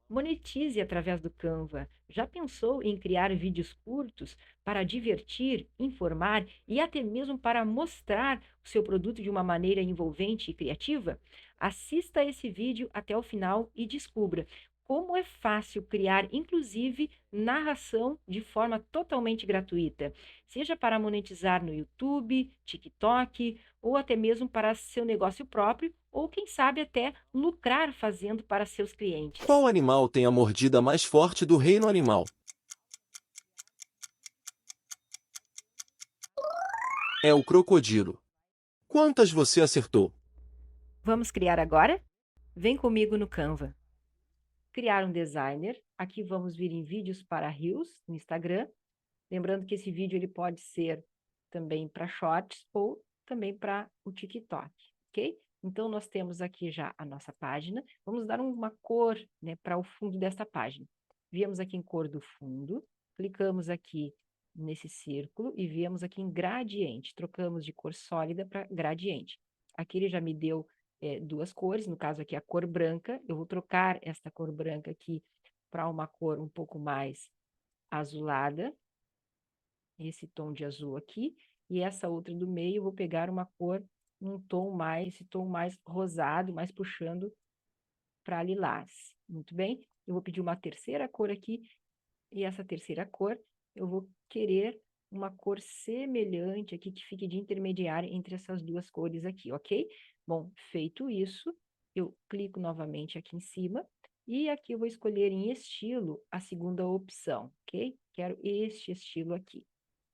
Monetize através do Canva. Já pensou em criar vídeos curtos para divertir, informar e até mesmo para mostrar o seu produto de uma maneira envolvente e criativa? Assista esse vídeo até o final e descubra como é fácil criar, inclusive, narração de forma totalmente gratuita, seja para monetizar no YouTube, TikTok ou até mesmo para seu negócio próprio, ou quem sabe até lucrar fazendo para seus Qual clientes. animal tem a mordida mais forte do reino animal? É o crocodilo. Quantas você acertou? Vamos criar agora? Vem comigo no Canva. Criar um designer. Aqui vamos vir em vídeos para Reels no Instagram. Lembrando que esse vídeo ele pode ser também para Shorts ou também para o TikTok, ok? Então, nós temos aqui já a nossa página. Vamos dar uma cor, né, para o fundo desta página. Viemos aqui em cor do fundo, clicamos aqui nesse círculo e viemos aqui em gradiente. Trocamos de cor sólida para gradiente. Aqui ele já me deu duas cores, no caso aqui a cor branca. Eu vou trocar esta cor branca aqui para uma cor um pouco mais azulada, esse tom de azul aqui, e essa outra do meio eu vou pegar uma cor, esse tom mais rosado, mais puxando para lilás. Muito bem? Eu vou pedir uma terceira cor aqui, e essa terceira cor eu vou querer uma cor semelhante aqui, que fique de intermediária entre essas duas cores aqui, ok? Bom, feito isso, eu clico novamente aqui em cima, e aqui eu vou escolher em estilo a segunda opção, ok? Quero este estilo aqui.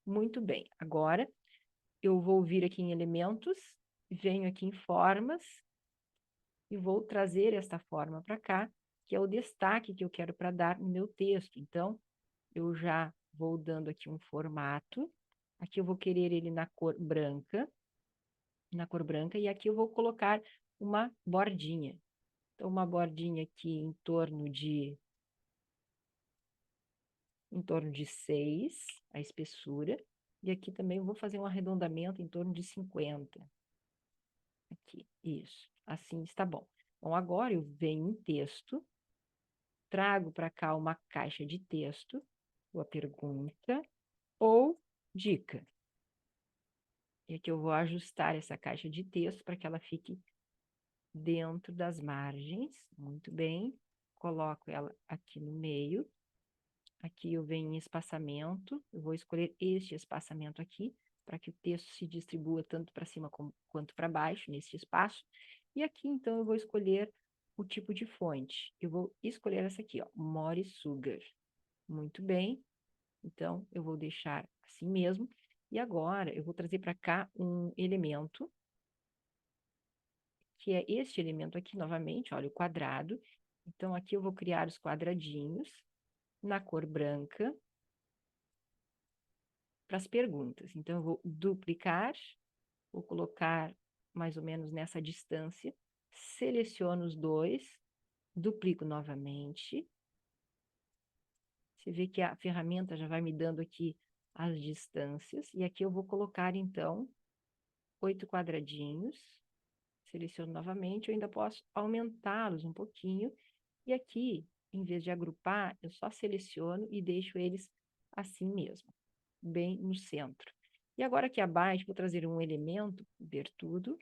Muito bem. Agora, eu vou vir aqui em elementos, venho aqui em formas e vou trazer esta forma para cá, que é o destaque que eu quero para dar no meu texto. Então, eu já vou dando aqui um formato. Aqui eu vou querer ele e aqui eu vou colocar uma bordinha. Então, uma bordinha aqui em torno de 6, a espessura. E aqui também eu vou fazer um arredondamento em torno de 50. Aqui, isso. Assim está bom. Bom, agora eu venho em texto, trago para cá uma caixa de texto, ou a pergunta, ou dica. E aqui eu vou ajustar essa caixa de texto para que ela fique dentro das margens. Muito bem. Coloco ela aqui no meio. Aqui eu venho em espaçamento. Eu vou escolher este espaçamento aqui, para que o texto se distribua tanto para cima quanto para baixo, nesse espaço. E aqui, então, eu vou escolher o tipo de fonte. Eu vou escolher essa aqui, ó, More Sugar. Muito bem. Então, eu vou deixar assim mesmo. E agora, eu vou trazer para cá um elemento, que é este elemento aqui, novamente, olha, o quadrado. Então, aqui eu vou criar os quadradinhos na cor branca para as perguntas. Então, eu vou duplicar, vou colocar mais ou menos nessa distância, seleciono os dois, duplico novamente. Você vê que a ferramenta já vai me dando aqui as distâncias, e aqui eu vou colocar, então, 8 quadradinhos, seleciono novamente, eu ainda posso aumentá-los um pouquinho, e aqui, em vez de agrupar, eu só seleciono e deixo eles assim mesmo, bem no centro. E agora aqui abaixo, vou trazer um elemento, ver tudo.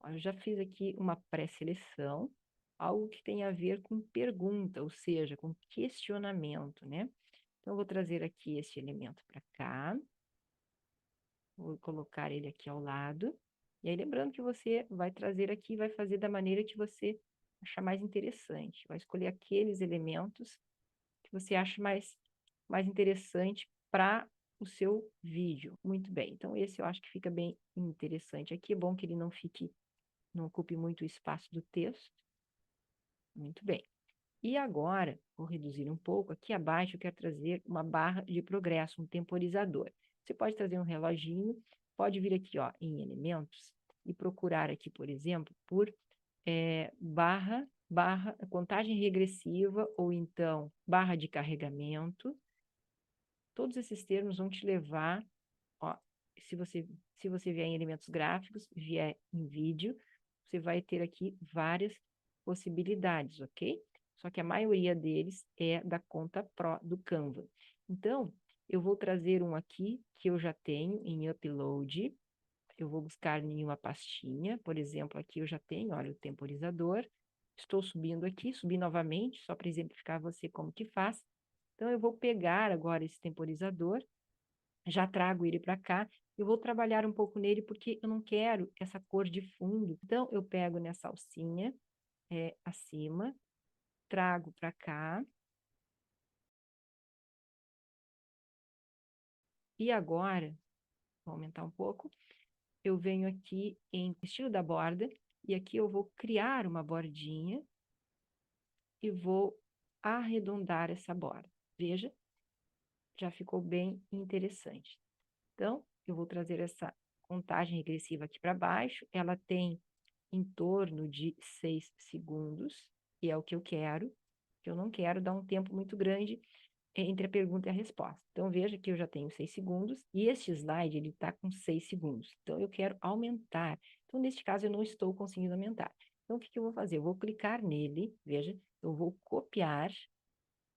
Eu já fiz aqui uma pré-seleção, algo que tem a ver com pergunta, ou seja, com questionamento, né? Então, eu vou trazer aqui esse elemento para cá, vou colocar ele aqui ao lado, e aí lembrando que você vai trazer aqui, vai fazer da maneira que você achar mais interessante, vai escolher aqueles elementos que você acha mais interessante para o seu vídeo. Muito bem, então esse eu acho que fica bem interessante aqui, é bom que ele não ocupe muito espaço do texto. Muito bem. E agora, vou reduzir um pouco, aqui abaixo eu quero trazer uma barra de progresso, um temporizador. Você pode trazer um reloginho, pode vir aqui, ó, em elementos, e procurar aqui, por exemplo, por contagem regressiva, ou então barra de carregamento. Todos esses termos vão te levar, ó, se você vier em elementos gráficos, vier em vídeo, você vai ter aqui várias possibilidades, ok? só que a maioria deles é da conta Pro do Canva. Então, eu vou trazer um aqui que eu já tenho em Upload. Eu vou buscar em uma pastinha, por exemplo, aqui eu já tenho, olha, o temporizador. Estou subindo aqui, subi novamente, só para exemplificar você como que faz. Então, eu vou pegar agora esse temporizador, já trago ele para cá, eu vou trabalhar um pouco nele porque eu não quero essa cor de fundo. Então, eu pego nessa alcinha, acima, trago para cá. E agora, vou aumentar um pouco, eu venho aqui em estilo da borda, e aqui eu vou criar uma bordinha e vou arredondar essa borda. Veja, já ficou bem interessante. Então, eu vou trazer essa contagem regressiva aqui para baixo, ela tem em torno de 6 segundos, e é o que eu quero, que eu não quero dar um tempo muito grande entre a pergunta e a resposta. Então, veja que eu já tenho 6 segundos, e este slide, ele está com 6 segundos. Então, eu quero aumentar. Então, neste caso, eu não estou conseguindo aumentar. Então, o que eu vou fazer? Eu vou clicar nele, veja, eu vou copiar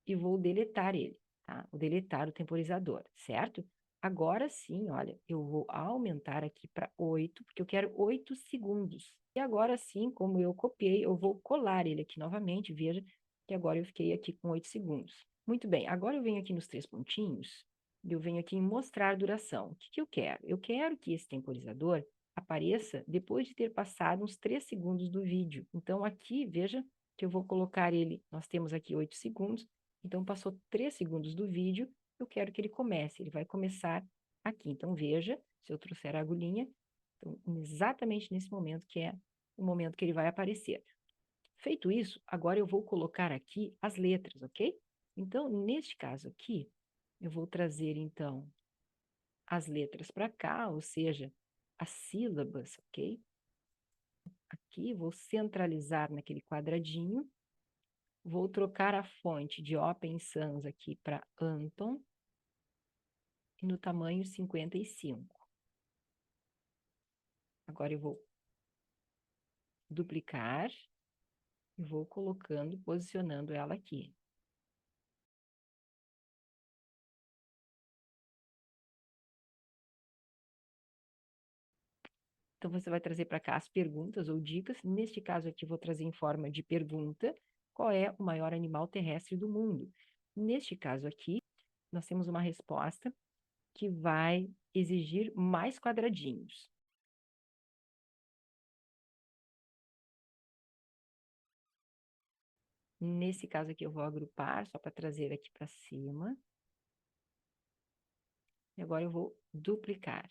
e vou deletar ele, tá? Vou deletar o temporizador, certo? Agora sim, olha, eu vou aumentar aqui para 8, porque eu quero 8 segundos. E agora sim, como eu copiei, eu vou colar ele aqui novamente, veja que agora eu fiquei aqui com 8 segundos. Muito bem, agora eu venho aqui nos 3 pontinhos, e eu venho aqui em mostrar duração. O que que eu quero? Eu quero que esse temporizador apareça depois de ter passado uns 3 segundos do vídeo. Então, aqui, veja que eu vou colocar ele, nós temos aqui 8 segundos, então, passou 3 segundos do vídeo, eu quero que ele comece. Ele vai começar aqui. Então, veja, se eu trouxer a agulhinha, então, exatamente nesse momento, que é o momento que ele vai aparecer. Feito isso, agora eu vou colocar aqui as letras, ok? Então, neste caso aqui, eu vou trazer, então, as letras para cá, ou seja, as sílabas, ok? Aqui, vou centralizar naquele quadradinho. Vou trocar a fonte de Open Sans aqui para Anton e no tamanho 55. Agora eu vou duplicar e vou colocando, posicionando ela aqui. Então, você vai trazer para cá as perguntas ou dicas. Neste caso aqui, vou trazer em forma de pergunta: qual é o maior animal terrestre do mundo? Neste caso aqui, nós temos uma resposta que vai exigir mais quadradinhos. Nesse caso aqui, eu vou agrupar, só para trazer aqui para cima. E agora eu vou duplicar.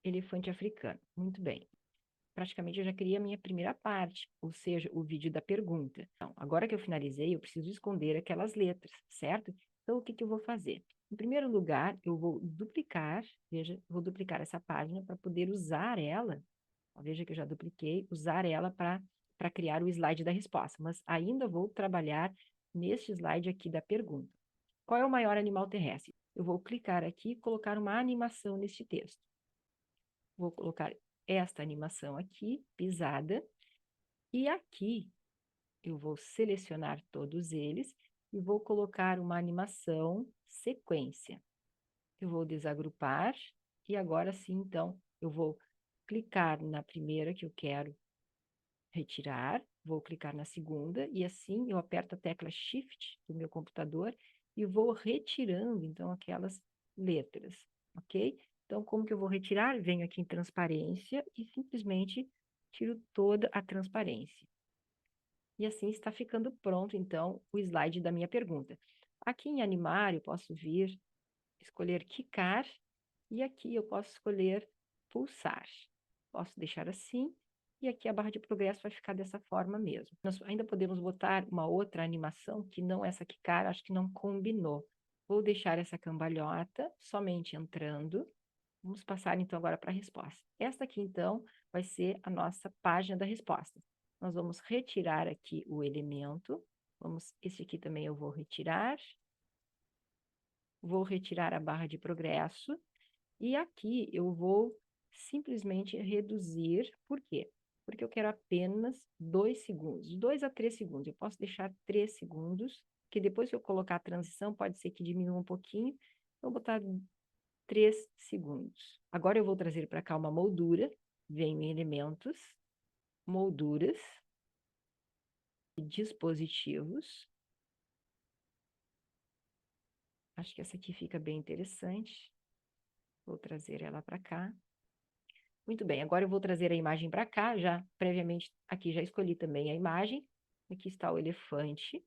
Elefante africano. Muito bem. Praticamente eu já criei a minha primeira parte, ou seja, o vídeo da pergunta. Então, agora que eu finalizei, eu preciso esconder aquelas letras, certo? Então, o que que eu vou fazer? Em primeiro lugar, eu vou duplicar, veja, vou duplicar essa página para poder usar ela, veja que eu já dupliquei, usar ela para criar o slide da resposta, mas ainda vou trabalhar neste slide aqui da pergunta. Qual é o maior animal terrestre? Eu vou clicar aqui e colocar uma animação neste texto. Vou colocar esta animação aqui, pisada, e aqui eu vou selecionar todos eles e vou colocar uma animação sequência. Eu vou desagrupar e agora sim, então, eu vou clicar na primeira que eu quero retirar, vou clicar na segunda e assim eu aperto a tecla Shift do meu computador e vou retirando, então, aquelas letras, ok? Então, como que eu vou retirar? Venho aqui em transparência e simplesmente tiro toda a transparência. E assim está ficando pronto, então, o slide da minha pergunta. Aqui em animar, eu posso vir, escolher quicar, e aqui eu posso escolher pulsar. Posso deixar assim, e aqui a barra de progresso vai ficar dessa forma mesmo. Nós ainda podemos botar uma outra animação, que não essa quicar, acho que não combinou. Vou deixar essa cambalhota somente entrando. Vamos passar, então, agora para a resposta. Esta aqui, então, vai ser a nossa página da resposta. Nós vamos retirar aqui o elemento. Esse aqui também eu vou retirar. Vou retirar a barra de progresso. E aqui eu vou simplesmente reduzir. Por quê? Porque eu quero apenas 2 segundos, 2 a 3 segundos. Eu posso deixar 3 segundos, que depois que eu colocar a transição, pode ser que diminua um pouquinho. Vou botar 3 segundos. Agora eu vou trazer para cá uma moldura. Venho em elementos, molduras, dispositivos. Acho que essa aqui fica bem interessante. Vou trazer ela para cá. Muito bem, agora eu vou trazer a imagem para cá, já previamente aqui já escolhi também a imagem. Aqui está o elefante.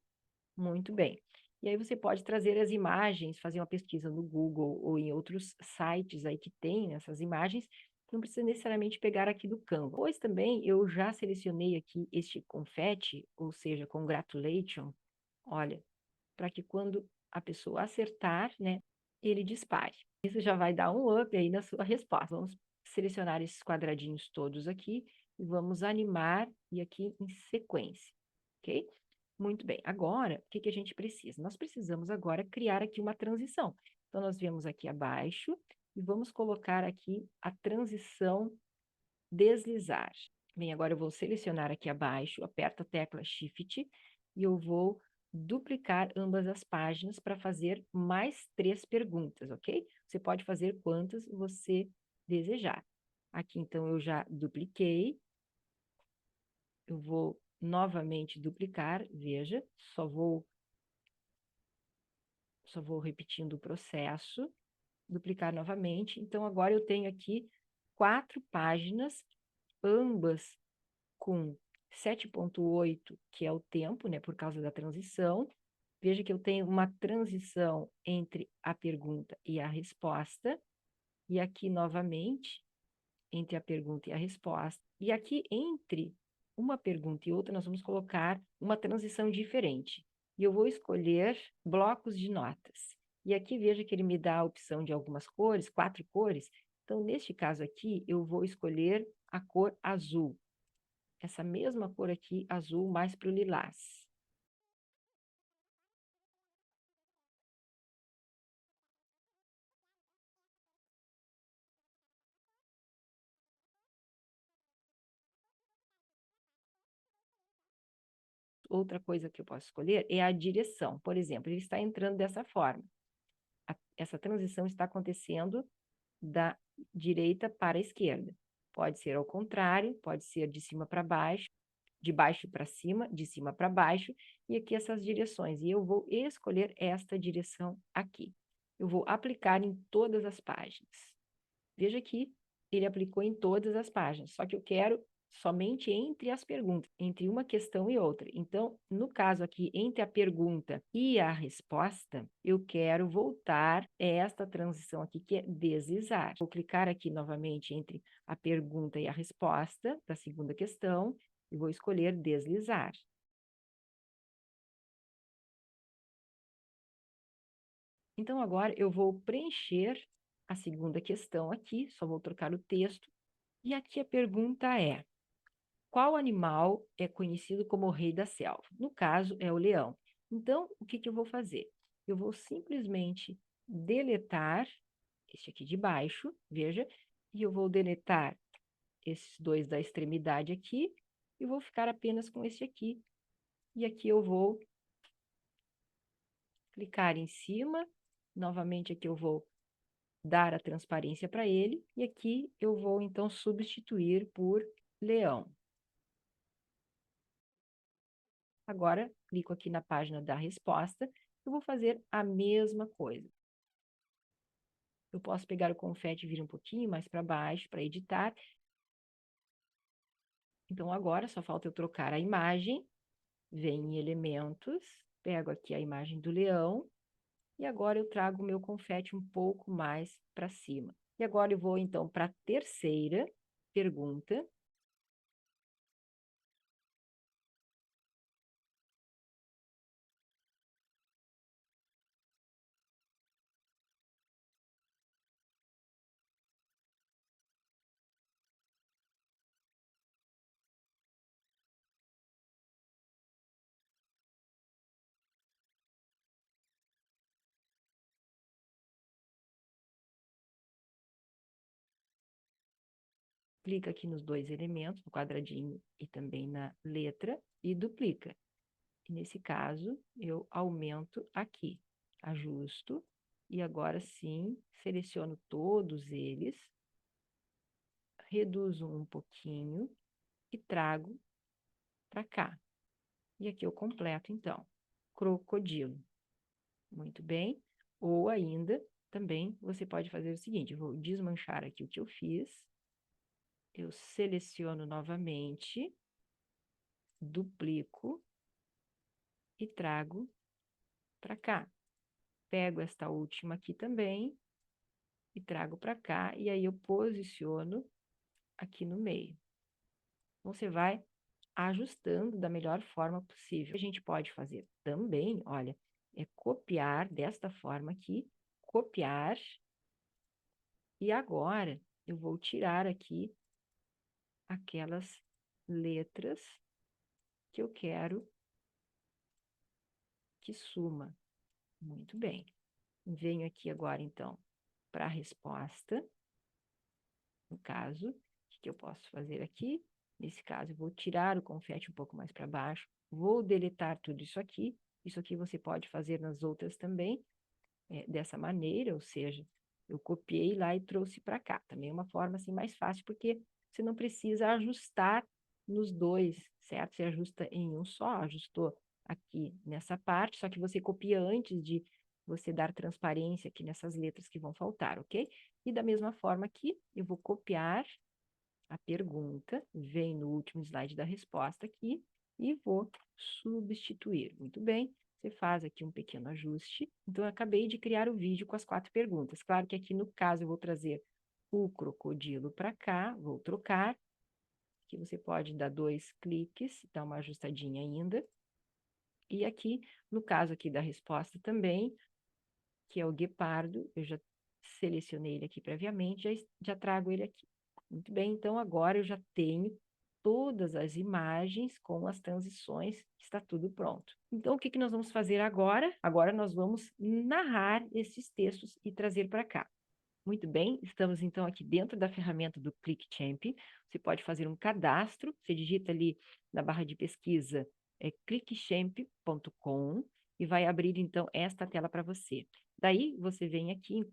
Muito bem. E aí você pode trazer as imagens, fazer uma pesquisa no Google ou em outros sites aí que tem essas imagens. Não precisa necessariamente pegar aqui do Canva. Pois também eu já selecionei aqui este confete, ou seja, congratulation. Olha, para que quando a pessoa acertar, né, ele dispare. Isso já vai dar um up aí na sua resposta. Vamos selecionar esses quadradinhos todos aqui e vamos animar e aqui em sequência, ok? Muito bem. Agora, o que que a gente precisa? Nós precisamos agora criar aqui uma transição. Então, nós viemos aqui abaixo e vamos colocar aqui a transição deslizar. Bem, agora eu vou selecionar aqui abaixo, aperto a tecla Shift e eu vou duplicar ambas as páginas para fazer mais 3 perguntas, ok? Você pode fazer quantas você desejar. Aqui, então, eu já dupliquei. Eu vou novamente duplicar, veja, só vou repetindo o processo, duplicar novamente. Então, agora eu tenho aqui 4 páginas, ambas com 7,8, que é o tempo, né, por causa da transição. Veja que eu tenho uma transição entre a pergunta e a resposta. E aqui, novamente, entre a pergunta e a resposta. E aqui, entre uma pergunta e outra, nós vamos colocar uma transição diferente. E eu vou escolher blocos de notas. E aqui, veja que ele me dá a opção de algumas cores, 4 cores. Então, neste caso aqui, eu vou escolher a cor azul. Essa mesma cor aqui, azul, mais para o lilás. Outra coisa que eu posso escolher é a direção. Por exemplo, ele está entrando dessa forma. Essa transição está acontecendo da direita para a esquerda. Pode ser ao contrário, pode ser de cima para baixo, de baixo para cima, de cima para baixo, e aqui essas direções. E eu vou escolher esta direção aqui. Eu vou aplicar em todas as páginas. Veja que ele aplicou em todas as páginas, só que eu quero somente entre as perguntas, entre uma questão e outra. Então, no caso aqui, entre a pergunta e a resposta, eu quero voltar esta transição aqui, que é deslizar. Vou clicar aqui novamente entre a pergunta e a resposta da segunda questão e vou escolher deslizar. Então, agora eu vou preencher a segunda questão aqui, só vou trocar o texto. E aqui a pergunta é: qual animal é conhecido como o rei da selva? No caso, é o leão. Então, o que que eu vou fazer? Eu vou simplesmente deletar este aqui de baixo, veja, e eu vou deletar esses dois da extremidade aqui, e vou ficar apenas com este aqui. E aqui eu vou clicar em cima, novamente aqui eu vou dar a transparência para ele, e aqui eu vou então substituir por leão. Agora, clico aqui na página da resposta, eu vou fazer a mesma coisa. Eu posso pegar o confete e vir um pouquinho mais para baixo para editar. Então, agora só falta eu trocar a imagem, venho em elementos, pego aqui a imagem do leão, e agora eu trago o meu confete um pouco mais para cima. E agora eu vou, então, para a terceira pergunta. clica aqui nos dois elementos, no quadradinho e também na letra, e duplica. E nesse caso, eu aumento aqui, ajusto, e agora sim, seleciono todos eles, reduzo um pouquinho e trago para cá. E aqui eu completo, então, crocodilo. Muito bem. Ou ainda, também, você pode fazer o seguinte, eu vou desmanchar aqui o que eu fiz, eu seleciono novamente, duplico e trago para cá. Pego esta última aqui também e trago para cá, e aí eu posiciono aqui no meio. Você vai ajustando da melhor forma possível. O que a gente pode fazer também, olha, é copiar desta forma aqui, copiar, e agora eu vou tirar aqui aquelas letras que eu quero que suma. Muito bem. Venho aqui agora, então, para a resposta. No caso, o que eu posso fazer aqui? Nesse caso, eu vou tirar o confete um pouco mais para baixo, vou deletar tudo isso aqui. Isso aqui você pode fazer nas outras também, dessa maneira, ou seja, eu copiei lá e trouxe para cá. Também é uma forma assim mais fácil, porque você não precisa ajustar nos dois, certo? Você ajusta em um só, ajustou aqui nessa parte, só que você copia antes de você dar transparência aqui nessas letras que vão faltar, ok? E da mesma forma aqui, eu vou copiar a pergunta, vem no último slide da resposta aqui e vou substituir. Muito bem, você faz aqui um pequeno ajuste. Então, eu acabei de criar o vídeo com as 4 perguntas. Claro que aqui no caso eu vou trazer o crocodilo para cá, vou trocar. Aqui você pode dar 2 cliques, dar uma ajustadinha ainda. E aqui, no caso aqui da resposta também, que é o guepardo, eu já selecionei ele aqui previamente, já trago ele aqui. Muito bem, então agora eu já tenho todas as imagens com as transições, está tudo pronto. Então, o que nós vamos fazer agora? Agora nós vamos narrar esses textos e trazer para cá. Muito bem, estamos então aqui dentro da ferramenta do Clickchamp. Você pode fazer um cadastro, você digita ali na barra de pesquisa clickchamp.com e vai abrir então esta tela para você. Daí você vem aqui em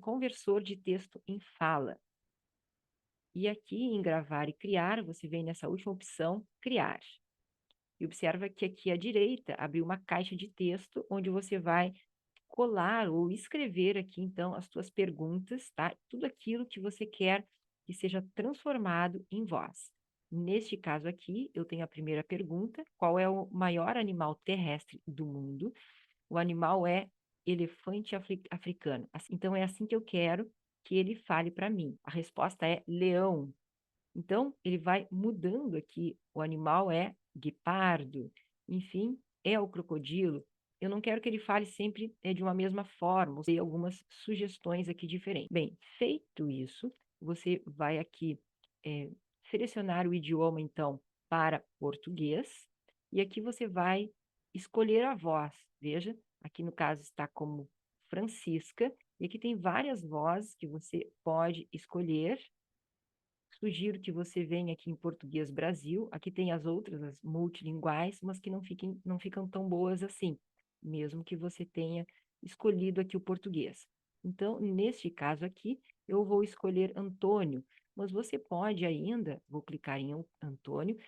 conversor de texto em fala. E aqui em gravar e criar, você vem nessa última opção, criar. E observa que aqui à direita abriu uma caixa de texto onde você vai colar ou escrever aqui, então, as suas perguntas, tá? Tudo aquilo que você quer que seja transformado em voz. Neste caso aqui, eu tenho a primeira pergunta: qual é o maior animal terrestre do mundo? O animal é elefante africano. Então, é assim que eu quero que ele fale para mim. A resposta é leão. Então, ele vai mudando aqui. O animal é guepardo, enfim, é o crocodilo. Eu não quero que ele fale sempre de uma mesma forma, tem algumas sugestões aqui diferentes. Bem, feito isso, você vai aqui selecionar o idioma, então, para português, e aqui você vai escolher a voz. Veja, aqui no caso está como Francisca, e aqui tem várias vozes que você pode escolher. Sugiro que você venha aqui em português Brasil. Aqui tem as outras, as multilinguais, mas que não ficam tão boas assim, mesmo que você tenha escolhido aqui o português. Então, neste caso aqui, eu vou escolher Antônio, mas você pode ainda, vou clicar em Antônio,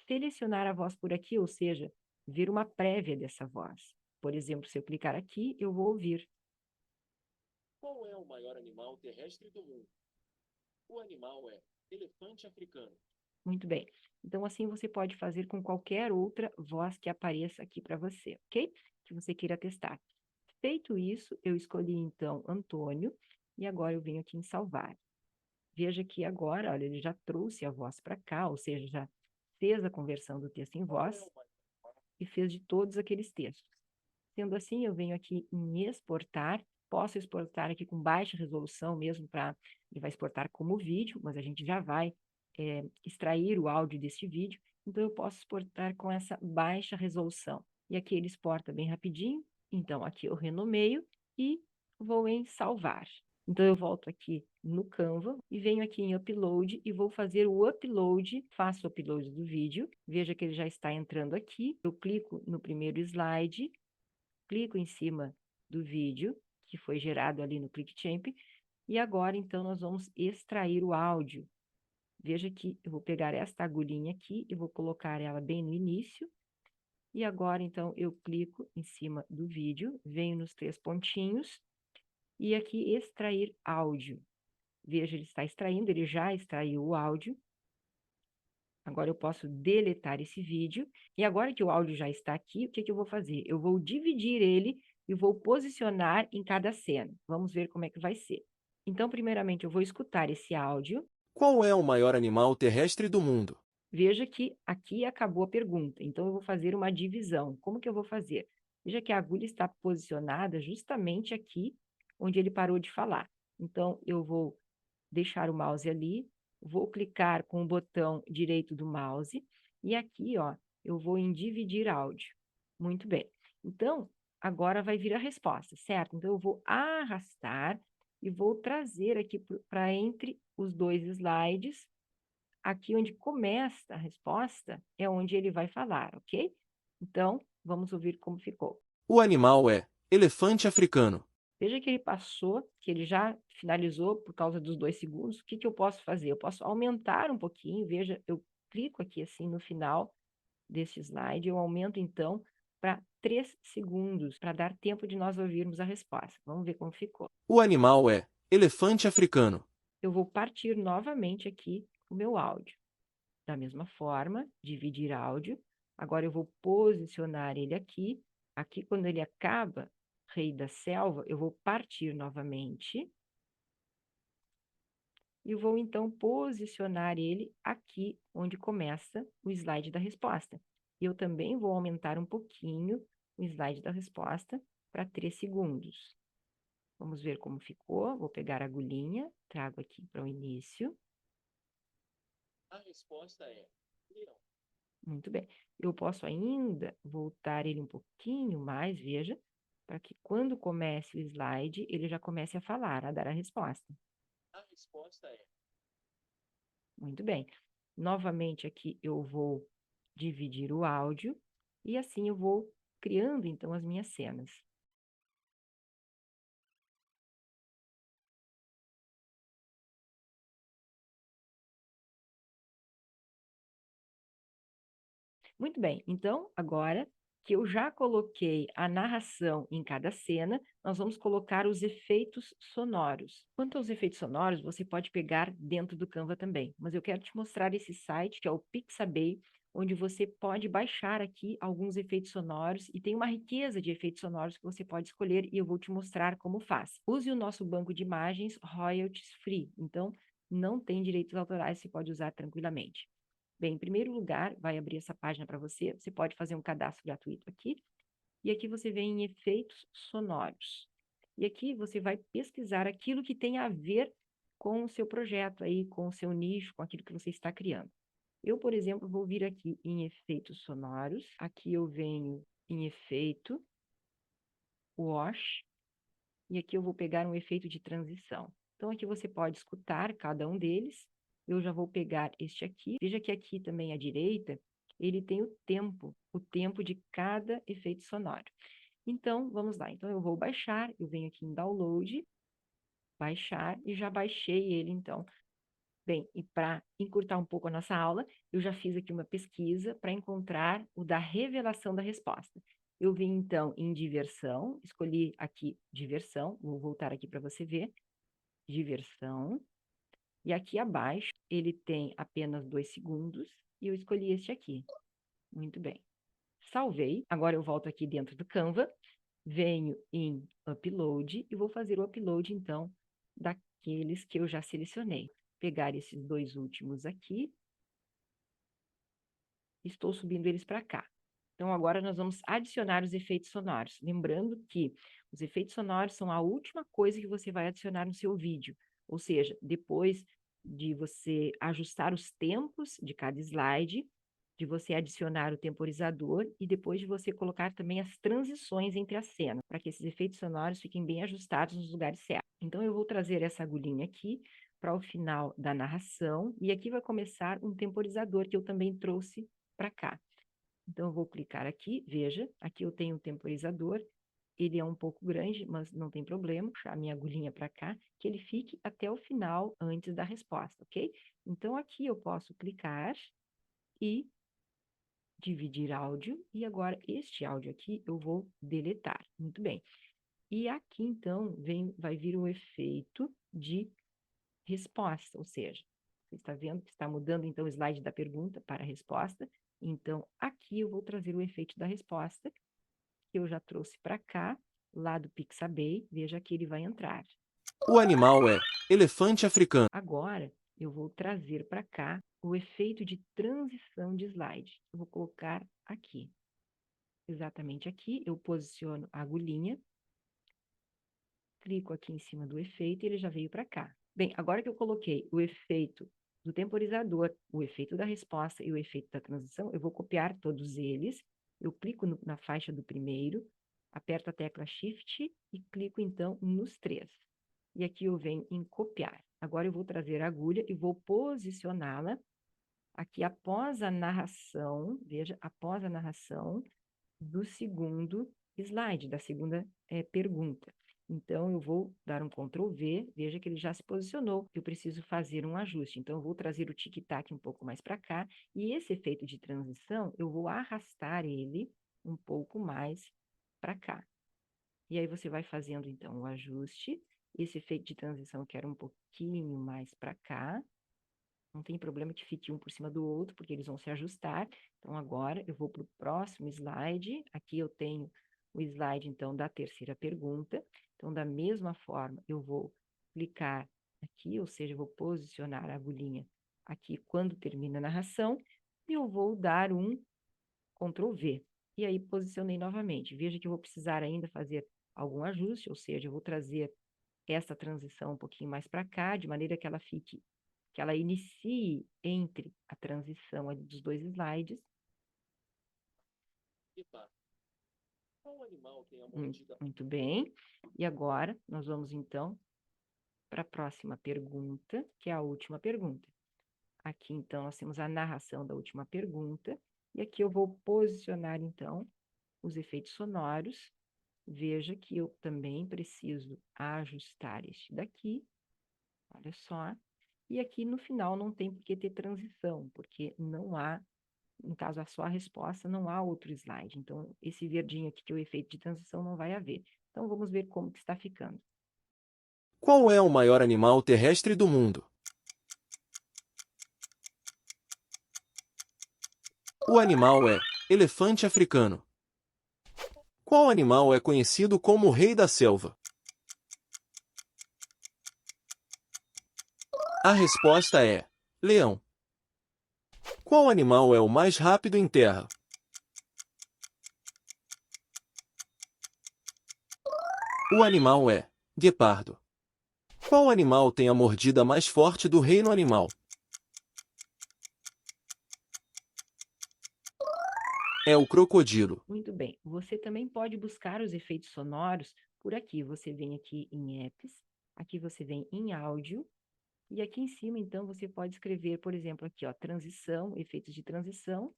selecionar a voz por aqui, ou seja, ver uma prévia dessa voz. Por exemplo, se eu clicar aqui, eu vou ouvir. Qual é o maior animal terrestre do mundo? O animal é elefante africano. Muito bem. Então, assim você pode fazer com qualquer outra voz que apareça aqui para você, ok? Que você queira testar. Feito isso, eu escolhi então Antônio e agora eu venho aqui em salvar. Veja que agora, olha, ele já trouxe a voz para cá, ou seja, já fez a conversão do texto em voz e fez de todos aqueles textos. Sendo assim, eu venho aqui em exportar, posso exportar aqui com baixa resolução mesmo para, ele vai exportar como vídeo, mas a gente já vai extrair o áudio deste vídeo, então eu posso exportar com essa baixa resolução. E aqui ele exporta bem rapidinho, então aqui eu renomeio e vou em salvar. Então, eu volto aqui no Canva e venho aqui em Upload e vou fazer o upload, faço o upload do vídeo, veja que ele já está entrando aqui, eu clico no primeiro slide, clico em cima do vídeo, que foi gerado ali no ClickChamp, e agora, então, nós vamos extrair o áudio. Veja que eu vou pegar esta agulhinha aqui e vou colocar ela bem no início, e agora, então, eu clico em cima do vídeo, venho nos 3 pontinhos, e aqui extrair áudio. Veja, ele está extraindo, ele já extraiu o áudio. Agora eu posso deletar esse vídeo. E agora que o áudio já está aqui, o que que eu vou fazer? Eu vou dividir ele e vou posicionar em cada cena. Vamos ver como é que vai ser. Então, primeiramente, eu vou escutar esse áudio. Qual é o maior animal terrestre do mundo? Veja que aqui acabou a pergunta. Então, eu vou fazer uma divisão. Como que eu vou fazer? Veja que a agulha está posicionada justamente aqui onde ele parou de falar. Então, eu vou deixar o mouse ali, vou clicar com o botão direito do mouse, e aqui, ó, eu vou em dividir áudio. Muito bem. Então, agora vai vir a resposta, certo? Então, eu vou arrastar e vou trazer aqui para entre os 2 slides, aqui onde começa a resposta, é onde ele vai falar, ok? Então, vamos ouvir como ficou. O animal é elefante africano. Veja que ele passou, que ele já finalizou por causa dos 2 segundos. O que que eu posso fazer? Eu posso aumentar um pouquinho, veja, eu clico aqui assim no final desse slide, eu aumento então para 3 segundos, para dar tempo de nós ouvirmos a resposta. Vamos ver como ficou. O animal é elefante africano. Eu vou partir novamente aqui o meu áudio. Da mesma forma, dividir áudio. Agora eu vou posicionar ele aqui. Aqui, quando ele acaba, Rei da Selva, eu vou partir novamente. E vou, então, posicionar ele aqui, onde começa o slide da resposta. E eu também vou aumentar um pouquinho o slide da resposta para 3 segundos. Vamos ver como ficou. Vou pegar a agulhinha, trago aqui para o início. A resposta é leão. Muito bem. Eu posso ainda voltar ele um pouquinho mais, veja, para que quando comece o slide, ele já comece a falar, a dar a resposta. A resposta é Muito bem. Novamente aqui eu vou dividir o áudio e assim eu vou criando então as minhas cenas. Muito bem, então agora que eu já coloquei a narração em cada cena, nós vamos colocar os efeitos sonoros. Quanto aos efeitos sonoros, você pode pegar dentro do Canva também, mas eu quero te mostrar esse site que é o Pixabay, onde você pode baixar aqui alguns efeitos sonoros e tem uma riqueza de efeitos sonoros que você pode escolher e eu vou te mostrar como faz. Use o nosso banco de imagens royalties free, então não tem direitos autorais, você pode usar tranquilamente. Bem, em primeiro lugar, vai abrir essa página para você. Você pode fazer um cadastro gratuito aqui. E aqui você vem em efeitos sonoros. E aqui você vai pesquisar aquilo que tem a ver com o seu projeto aí, com o seu nicho, com aquilo que você está criando. Eu, por exemplo, vou vir aqui em efeitos sonoros. Aqui eu venho em efeito, wash. E aqui eu vou pegar um efeito de transição. Então, aqui você pode escutar cada um deles. Eu já vou pegar este aqui. Veja que aqui também à direita, ele tem o tempo de cada efeito sonoro. Então, vamos lá. Então, eu vou baixar, eu venho aqui em download, baixar, e já baixei ele, então. Bem, e para encurtar um pouco a nossa aula, eu já fiz aqui uma pesquisa para encontrar o da revelação da resposta. Eu vim, então, em diversão, escolhi aqui diversão, vou voltar aqui para você ver, diversão, e aqui abaixo ele tem apenas 2 segundos, e eu escolhi este aqui. Muito bem. Salvei, agora eu volto aqui dentro do Canva, venho em Upload, e vou fazer o upload, então, daqueles que eu já selecionei. Pegar esses 2 últimos aqui, estou subindo eles para cá. Então, agora nós vamos adicionar os efeitos sonoros. Lembrando que os efeitos sonoros são a última coisa que você vai adicionar no seu vídeo. Ou seja, depois de você ajustar os tempos de cada slide, de você adicionar o temporizador e depois de você colocar também as transições entre as cenas, para que esses efeitos sonoros fiquem bem ajustados nos lugares certos. Então, eu vou trazer essa agulhinha aqui para o final da narração, e aqui vai começar um temporizador que eu também trouxe para cá. Então, eu vou clicar aqui, veja, aqui eu tenho um temporizador, ele é um pouco grande, mas não tem problema, puxar a minha agulhinha para cá, que ele fique até o final, antes da resposta, ok? Então, aqui eu posso clicar e dividir áudio, e agora este áudio aqui eu vou deletar. Muito bem. E aqui, então, vai vir o efeito de resposta, ou seja, você está vendo que está mudando, então, o slide da pergunta para a resposta. Então, aqui eu vou trazer o efeito da resposta, que eu já trouxe para cá, lá do Pixabay. Veja que ele vai entrar. O animal é elefante africano. Agora, eu vou trazer para cá o efeito de transição de slide. Eu vou colocar aqui. Exatamente aqui, eu posiciono a agulhinha, clico aqui em cima do efeito e ele já veio para cá. Bem, agora que eu coloquei o efeito do temporizador, o efeito da resposta e o efeito da transição, eu vou copiar todos eles. Eu clico na faixa do primeiro, aperto a tecla Shift e clico, então, nos três. E aqui eu venho em copiar. Agora eu vou trazer a agulha e vou posicioná-la aqui após a narração, veja, após a narração do segundo slide, da segunda pergunta. Então, eu vou dar um Ctrl V, veja que ele já se posicionou, eu preciso fazer um ajuste. Então, eu vou trazer o tic-tac um pouco mais para cá, e esse efeito de transição, eu vou arrastar ele um pouco mais para cá. E aí, você vai fazendo, então, o ajuste. Esse efeito de transição eu quero um pouquinho mais para cá. Não tem problema que fique um por cima do outro, porque eles vão se ajustar. Então, agora eu vou para o próximo slide. Aqui eu tenho o slide, então, da terceira pergunta. Então, da mesma forma, eu vou clicar aqui, ou seja, eu vou posicionar a agulhinha aqui quando termina a narração, e eu vou dar um Ctrl V. E aí, posicionei novamente. Veja que eu vou precisar ainda fazer algum ajuste, ou seja, eu vou trazer essa transição um pouquinho mais para cá, de maneira que ela fique, que ela inicie entre a transição ali dos dois slides. Epa, qual animal tem a Muito, mordida? muito bem. E agora, nós vamos, então, para a próxima pergunta, que é a última pergunta. Aqui, então, nós temos a narração da última pergunta. E aqui eu vou posicionar, então, os efeitos sonoros. Veja que eu também preciso ajustar este daqui. Olha só. E aqui no final não tem por que ter transição, porque não há, no caso, a só a resposta, não há outro slide. Então, esse verdinho aqui, que é o efeito de transição, não vai haver. Então, vamos ver como que está ficando. Qual é o maior animal terrestre do mundo? O animal é elefante africano. Qual animal é conhecido como o rei da selva? A resposta é leão. Qual animal é o mais rápido em terra? O animal é guepardo. Qual animal tem a mordida mais forte do reino animal? É o crocodilo. Muito bem. Você também pode buscar os efeitos sonoros por aqui. Você vem aqui em Apps, aqui você vem em Áudio, e aqui em cima, então, você pode escrever, por exemplo, aqui, ó, transição, efeitos de transição.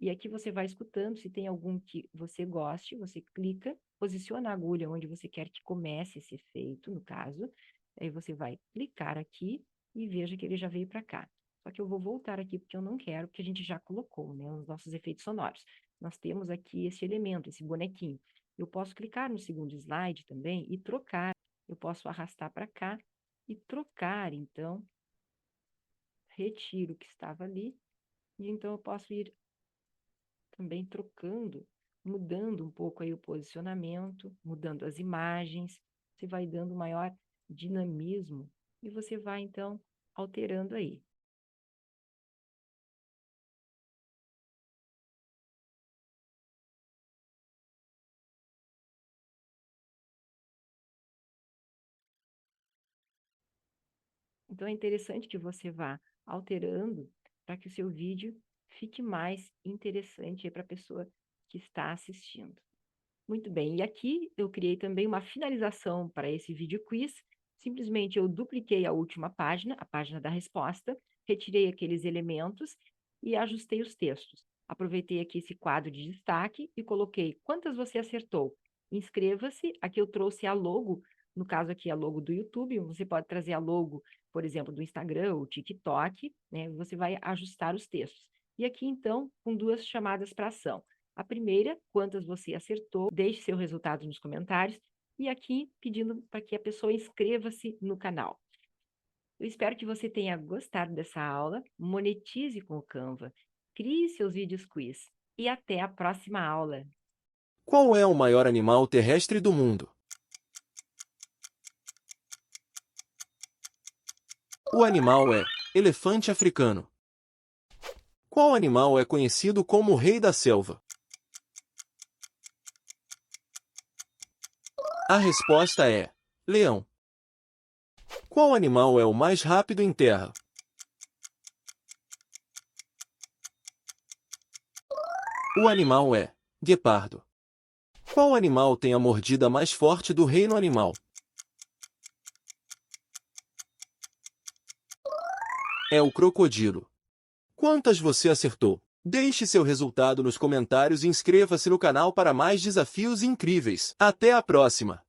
E aqui você vai escutando, se tem algum que você goste, você clica, posiciona a agulha onde você quer que comece esse efeito, no caso. Aí você vai clicar aqui e veja que ele já veio para cá. Só que eu vou voltar aqui porque eu não quero, porque a gente já colocou, né, os nossos efeitos sonoros. Nós temos aqui esse elemento, esse bonequinho. Eu posso clicar no segundo slide também e trocar. Eu posso arrastar para cá e trocar, então, retiro o que estava ali, e então eu posso ir também trocando, mudando um pouco aí o posicionamento, mudando as imagens, você vai dando maior dinamismo e você vai, então, alterando aí. Então, é interessante que você vá alterando para que o seu vídeo fique mais interessante para a pessoa que está assistindo. Muito bem, e aqui eu criei também uma finalização para esse vídeo quiz. Simplesmente eu dupliquei a última página, a página da resposta, retirei aqueles elementos e ajustei os textos. Aproveitei aqui esse quadro de destaque e coloquei quantas você acertou. Inscreva-se, aqui eu trouxe a logo, no caso aqui a logo do YouTube, você pode trazer a logo, por exemplo, do Instagram ou TikTok, né? Você vai ajustar os textos. E aqui então, com duas chamadas para ação. A primeira, quantas você acertou, deixe seu resultado nos comentários. E aqui, pedindo para que a pessoa inscreva-se no canal. Eu espero que você tenha gostado dessa aula. Monetize com o Canva. Crie seus vídeos quiz. E até a próxima aula. Qual é o maior animal terrestre do mundo? O animal é elefante africano. Qual animal é conhecido como o rei da selva? A resposta é leão. Qual animal é o mais rápido em terra? O animal é guepardo. Qual animal tem a mordida mais forte do reino animal? É o crocodilo. Quantas você acertou? Deixe seu resultado nos comentários e inscreva-se no canal para mais desafios incríveis. Até a próxima!